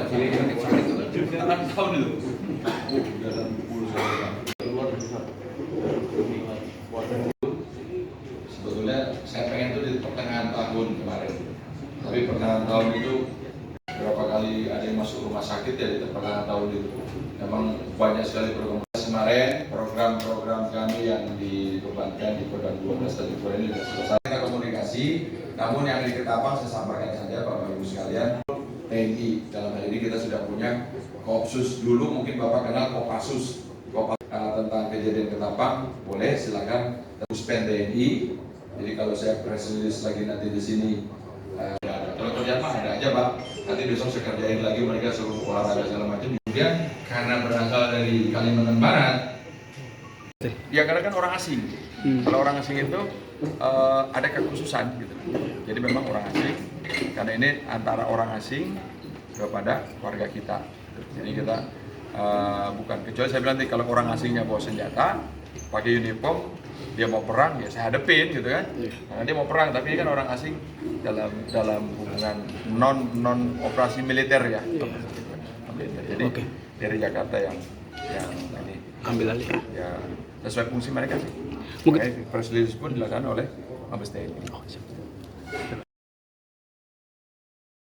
Ini sakit itu 6 tahun itu. Udah dan pukul keluar besar. Sebetulnya saya pengen tuh di pertengahan tahun kemarin. Tapi pertengahan tahun itu berapa kali ada yang masuk rumah sakit ya di pertengahan tahun itu. Memang banyak sekali program kemarin, program-program kami yang dibebankan di Kodam 12 dan Kodam ini sudah selesai. Kita komunikasi, namun yang di Ketapang saya sampaikan saja Bapak Ibu sekalian, TNI dalam hal ini kita sudah punya Kopsus, dulu mungkin Bapak kenal Kopassus. Tentang kejadian Ketapang, boleh silakan suspend TNI. Jadi kalau saya press release lagi nanti di sini, kalau kerjaan mah ada aja Pak. Nanti besok saya kerjain lagi mereka suruh olahraga segala macam. Kemudian karena berasal dari Kalimantan Barat, ya karena kan orang asing. Kalau orang asing itu ada kekhususan gitu. Jadi memang orang asing, karena ini antara orang asing kepada warga kita. Jadi kita bukan, kecuali saya bilang nanti kalau orang asingnya bawa senjata, pakai uniform, dia mau perang ya saya hadepin gitu kan. Nah, dia mau perang tapi kan orang asing dalam hubungan non operasi militer ya. Jadi dari Jakarta yang ini ambil alih ya sesuai fungsi mereka sih. Mungkin press release pun dilakukan oleh Mabes TNI.